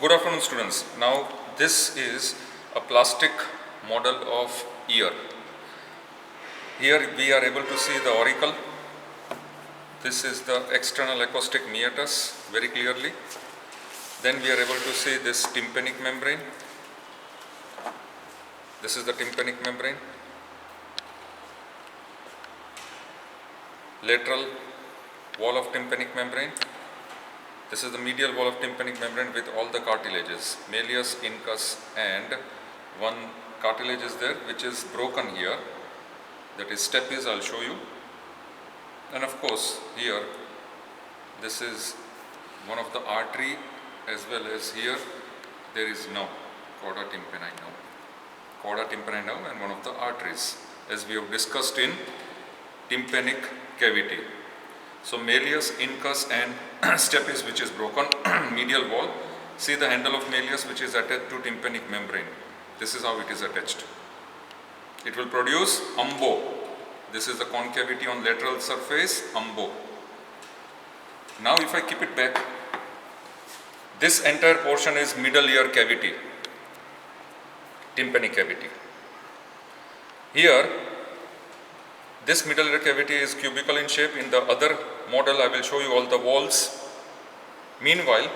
Good afternoon, students. Now this is a plastic model of ear. Here we are able to see the auricle. This is the external acoustic meatus very clearly. Then we are able to see this tympanic membrane. This is the tympanic membrane. Lateral wall of tympanic membrane. This is the medial wall of tympanic membrane with all the cartilages, malleus, incus, and one cartilage is there which is broken here, that is stapes. I'll show you. And of course here this is one of the artery, as well as here there is now chorda tympani now and one of the arteries, as we have discussed in tympanic cavity. So malleus, incus and stapes which is broken, medial wall. See the handle of malleus which is attached to tympanic membrane. This is how it is attached. It will produce umbo. This is the concavity on lateral surface, umbo. Now if I keep it back, this entire portion is middle ear cavity, tympanic cavity. Here this middle ear cavity is cubical in shape. In the other model I will show you all the walls. Meanwhile,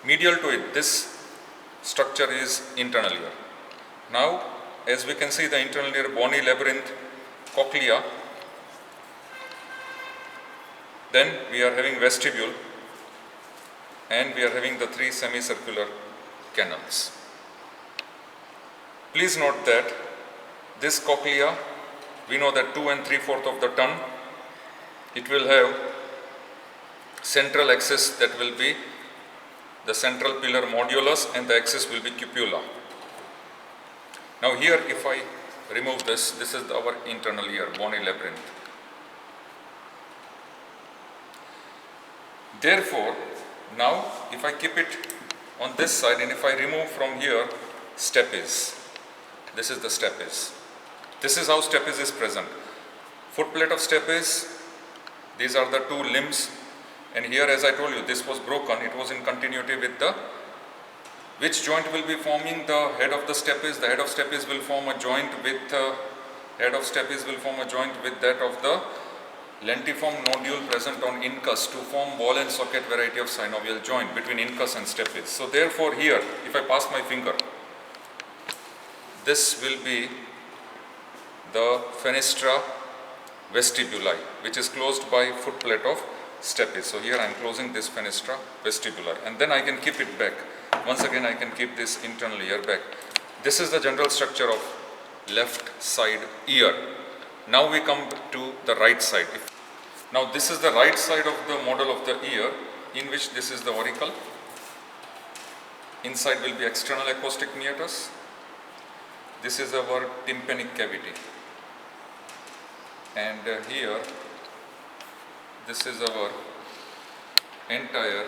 medial to it, this structure is internal ear. Now as we can see, the internal ear bony labyrinth cochlea. Then we are having vestibule, and we are having the three semicircular canals. Please note that this cochlea, we know that 2 3/4 of the tongue, it will have central axis, that will be the central pillar modulus, and the axis will be cupula. Now here if I remove this, this is our internal ear, bony labyrinth. Therefore, now if I keep it on this side and if I remove from here stapes, this is the stapes. This is how stapes is present. Footplate of stapes, these are the two limbs, and here as I told you, this was broken, it was in continuity with the, which joint will be forming the head of the stapes. The head of stapes will form a joint with that of the lentiform nodule present on incus to form ball and socket variety of synovial joint between incus and stapes. So therefore here, if I pass my finger, this will be the fenestra vestibuli, which is closed by footplate of stapes. So here I am closing this fenestra vestibuli, and then I can keep it back. Once again I can keep this internal ear back. This is the general structure of left side ear. Now we come to the right side. Now this is the right side of the model of the ear, in which this is the auricle. Inside will be external acoustic meatus. This is our tympanic cavity. And here this is our entire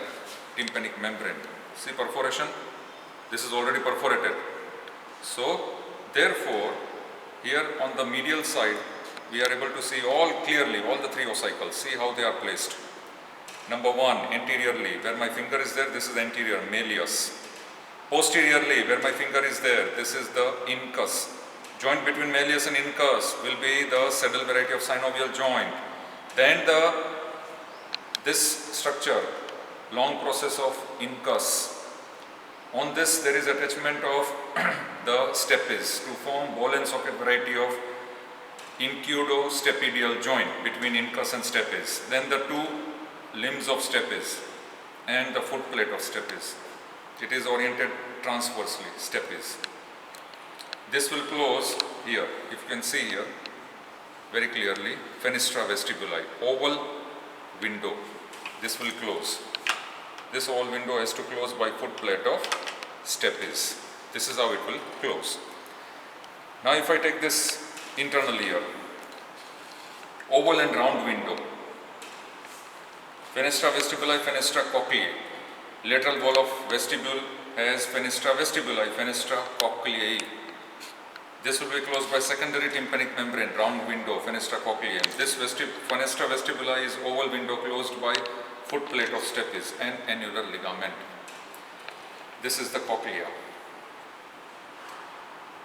tympanic membrane. See perforation, this is already perforated. So therefore here on the medial side we are able to see all clearly all the three ossicles. See how they are placed. Number one, anteriorly, where my finger is there, this is anterior, malleus. Posteriorly, where my finger is there, this is the incus. Joint between malleus and incus will be the saddle variety of synovial joint. Then this structure, long process of incus. On this there is attachment of the stapes to form ball and socket variety of incudo-stapedial joint between incus and stapes. Then the two limbs of stapes and the footplate of stapes. It is oriented transversely, stapes. This will close here, if you can see here very clearly, fenestra vestibuli, oval window. This will close. This oval window has to close by footplate of stapes. This is how it will close. Now if I take this internal ear, oval and round window, fenestra vestibuli, fenestra cochleae. Lateral wall of vestibule has fenestra vestibuli, fenestra cochleae. This will be closed by secondary tympanic membrane, round window, fenestra cochleae. This fenestra vestibuli is oval window closed by footplate of stapes and annular ligament. This is the cochlea.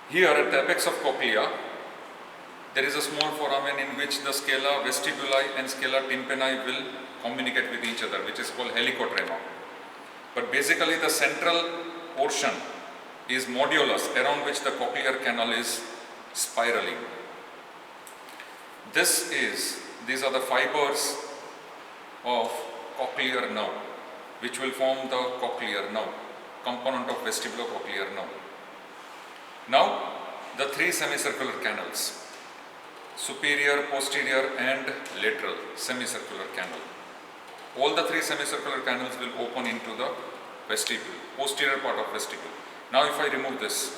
Here at the apex of cochlea, there is a small foramen in which the scala vestibuli and scala tympani will communicate with each other, which is called helicotrema. But basically the central portion is modulus, around which the cochlear canal is spiraling. These are the fibers of cochlear nerve, which will form the cochlear nerve, component of vestibulocochlear nerve. Now, the three semicircular canals, superior, posterior and lateral semicircular canal. All the three semicircular canals will open into the vestibule, posterior part of vestibule. Now if I remove this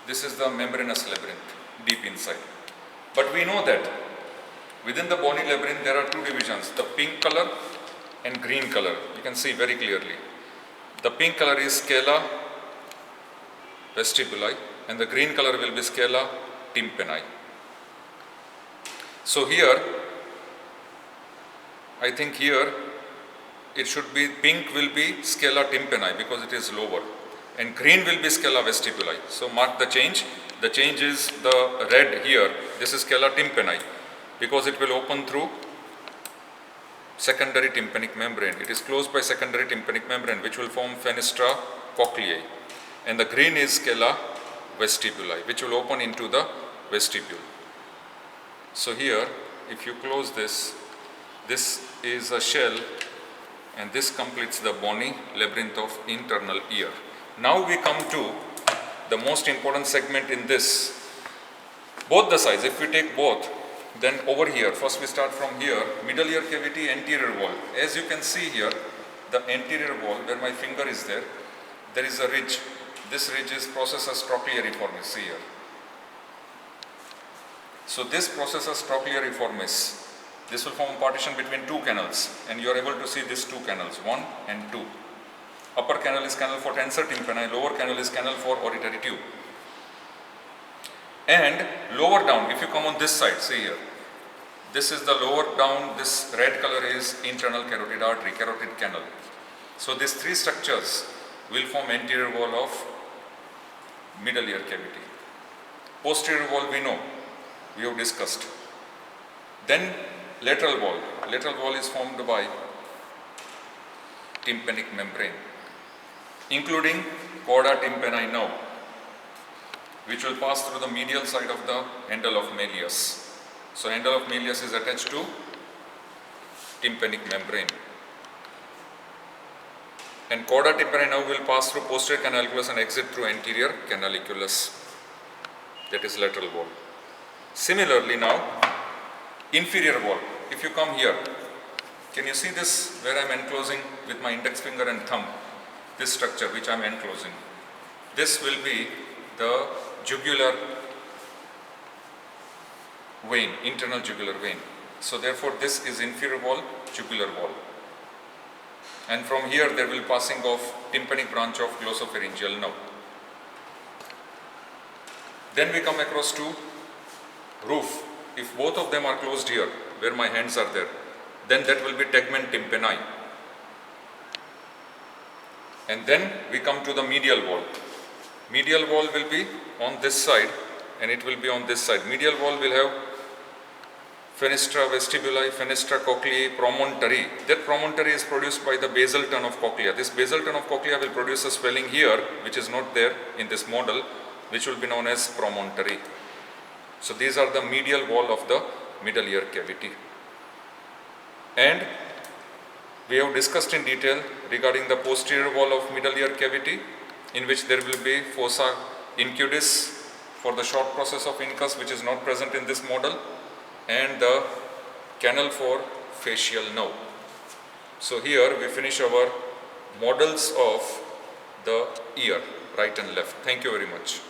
is the membranous labyrinth, deep inside. But we know that within the bony labyrinth there are two divisions, the pink color and green color. You can see very clearly. The pink color is scala vestibuli and the green color will be scala tympani. So here, I think here it should be, pink will be scala tympani because it is lower and green will be scala vestibuli. So mark the change. The change is the red here. This is scala tympani because it will open through secondary tympanic membrane. It is closed by secondary tympanic membrane which will form fenestra cochleae, and the green is scala vestibuli which will open into the vestibule. So here if you close this is a shell and this completes the bony labyrinth of internal ear. Now we come to the most important segment in this. Both the sides, if we take both, then over here, first we start from here, middle ear cavity, anterior wall. As you can see here, the anterior wall where my finger is there is a ridge. This ridge is processus trochleariformis, see here. So this processus trochleariformis, this will form a partition between two canals and you are able to see these two canals, 1 and 2. Upper canal is canal for tensor tympani, lower canal is canal for auditory tube. And lower down, if you come on this side, see here, this is the lower down, this red color is internal carotid artery, carotid canal. So these three structures will form anterior wall of middle ear cavity. Posterior wall we know, we have discussed. Then lateral wall is formed by tympanic membrane, including chorda tympani nerve, which will pass through the medial side of the handle of Malleus. So handle of Malleus is attached to tympanic membrane. And chorda tympani nerve will pass through posterior canaliculus and exit through anterior canaliculus. That is lateral wall. Similarly now, inferior wall. If you come here, can you see this where I am enclosing with my index finger and thumb? This structure which I am enclosing. This will be the jugular vein, internal jugular vein. So therefore this is inferior wall, jugular wall. And from here there will passing of tympanic branch of glossopharyngeal nerve. Then we come across to roof. If both of them are closed here, where my hands are there, then that will be tegmen tympani. And then we come to the medial wall. Medial wall will be on this side and it will be on this side. Medial wall will have fenestra vestibuli, fenestra cochleae, promontory. That promontory is produced by the basal turn of cochlea. This basal turn of cochlea will produce a swelling here, which is not there in this model, which will be known as promontory. So these are the medial wall of the middle ear cavity. And we have discussed in detail regarding the posterior wall of middle ear cavity, in which there will be fossa incudis for the short process of incus, which is not present in this model, and the canal for facial nerve. So here we finish our models of the ear, right and left. Thank you very much.